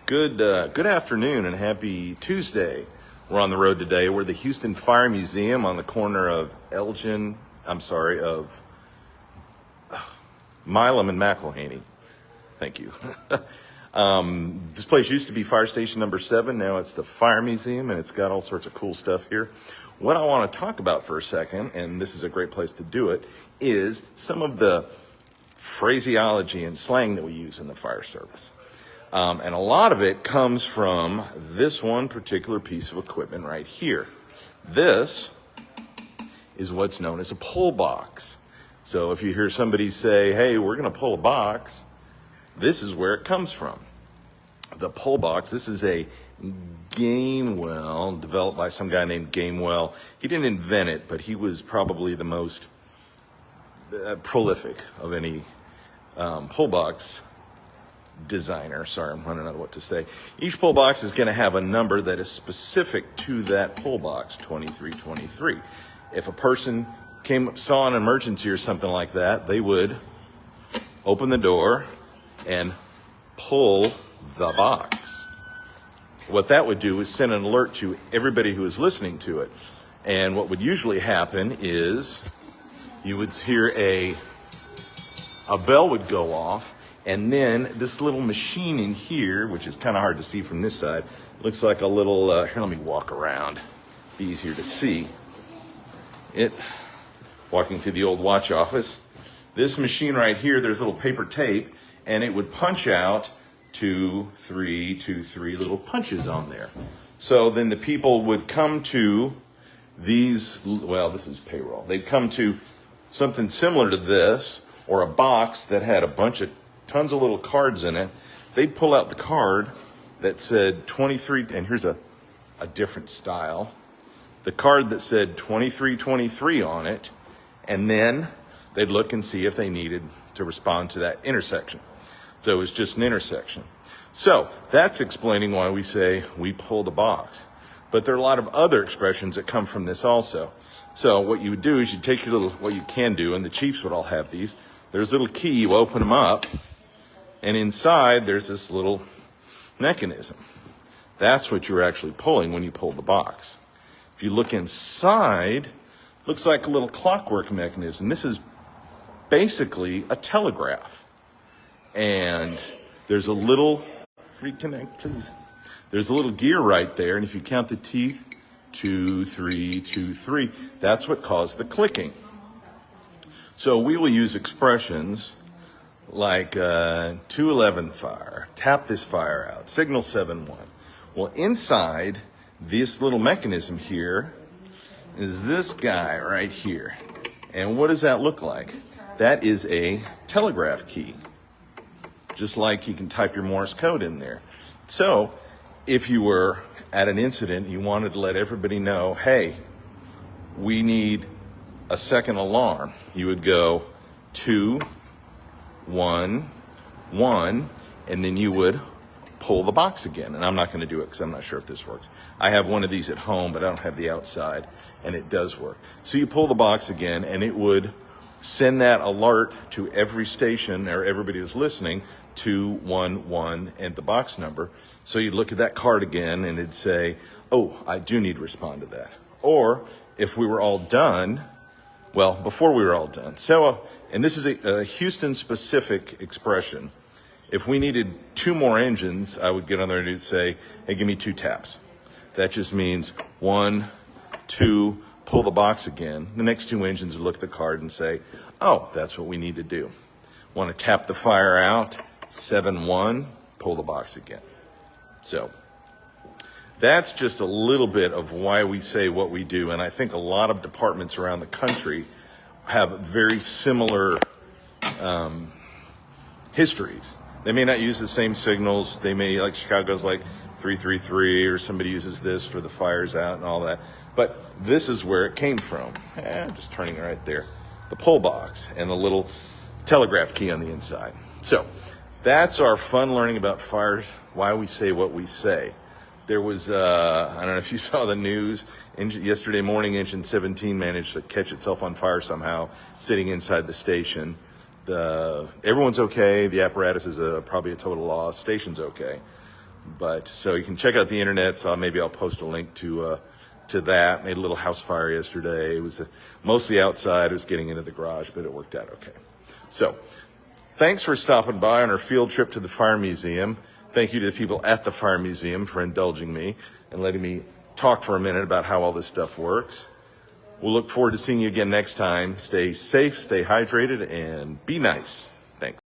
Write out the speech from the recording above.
Good afternoon and happy Tuesday. We're on the road today. We're at the Houston Fire Museum on the corner of Milam and McElhaney. Thank you. This place used to be Fire Station number 7. Now it's the Fire Museum, and it's got all sorts of cool stuff here. What I want to talk about for a second, and this is a great place to do it, is some of the phraseology and slang that we use in the fire service. And a lot of it comes from this one particular piece of equipment right here. This is what's known as a pull box. So if you hear somebody say, hey, we're going to pull a box, this is where it comes from. The pull box, this is a Gamewell, developed by some guy named Gamewell. He didn't invent it, but he was probably the most prolific of any pull box designer. Sorry, I'm running out of what to say. Each pull box is going to have a number that is specific to that pull box, 2323. If a person saw an emergency or something like that, they would open the door and pull the box. What that would do is send an alert to everybody who is listening to it. And what would usually happen is you would hear a bell would go off, and then this little machine in here, which is kind of hard to see from this side, looks like a little, here, let me walk around, be easier to see it. Walking through the old watch office. This machine right here, there's a little paper tape, and it would punch out 2, 3, 2, 3 little punches on there. So then the people would come to these, well, this is payroll. They'd come to something similar to this, or a box that had tons of little cards in it. They'd pull out the card that said 23, and here's a different style. The card that said 2323 on it, and then they'd look and see if they needed to respond to that intersection. So it was just an intersection. So that's explaining why we say we pulled a box. But there are a lot of other expressions that come from this also. So what you would do is you take your what you can do, and the chiefs would all have these. There's a little key, you open them up, and inside there's this little mechanism. That's what you're actually pulling when you pull the box. If you look inside, looks like a little clockwork mechanism. This is basically a telegraph. And there's a little, reconnect please. There's a little gear right there, and if you count the teeth, 2, 3, 2, 3, that's what caused the clicking. So we will use expressions like 211 fire, tap this fire out, signal 7-1. Well, inside this little mechanism here is this guy right here. And what does that look like? That is a telegraph key. Just like you can type your Morse code in there. So if you were at an incident, you wanted to let everybody know, hey, we need a second alarm, you would go 2, 1, 1, and then you would pull the box again. And I'm not going to do it because I'm not sure if this works. I have one of these at home, but I don't have the outside, and it does work. So you pull the box again, and it would send that alert to every station or everybody who's listening, 211 and the box number. So you'd look at that card again, and it'd say, oh, I do need to respond to that. Or if we were all done, well, before we were all done. So, and this is a Houston-specific expression. If we needed 2 more engines, I would get on there and say, hey, give me 2 taps. That just means 1, 2, pull the box again. The next 2 engines would look at the card and say, oh, that's what we need to do. Want to tap the fire out, 7-1, pull the box again. So that's just a little bit of why we say what we do. And I think a lot of departments around the country have very similar histories. They may not use the same signals. They may, like Chicago's like 333, or somebody uses this for the fires out and all that. But this is where it came from. Just turning it right there. The pull box and the little telegraph key on the inside. So that's our fun learning about fire, why we say what we say. There was, I don't know if you saw the news, yesterday morning, engine 17 managed to catch itself on fire somehow, sitting inside the station. Everyone's okay. The apparatus is probably a total loss. Station's okay. But so you can check out the internet. So maybe I'll post a link to that. Made a little house fire yesterday. It was mostly outside. It was getting into the garage, but it worked out okay. So thanks for stopping by on our field trip to the Fire Museum. Thank you to the people at the Fire Museum for indulging me and letting me talk for a minute about how all this stuff works. We'll look forward to seeing you again next time. Stay safe, stay hydrated, and be nice. Thanks.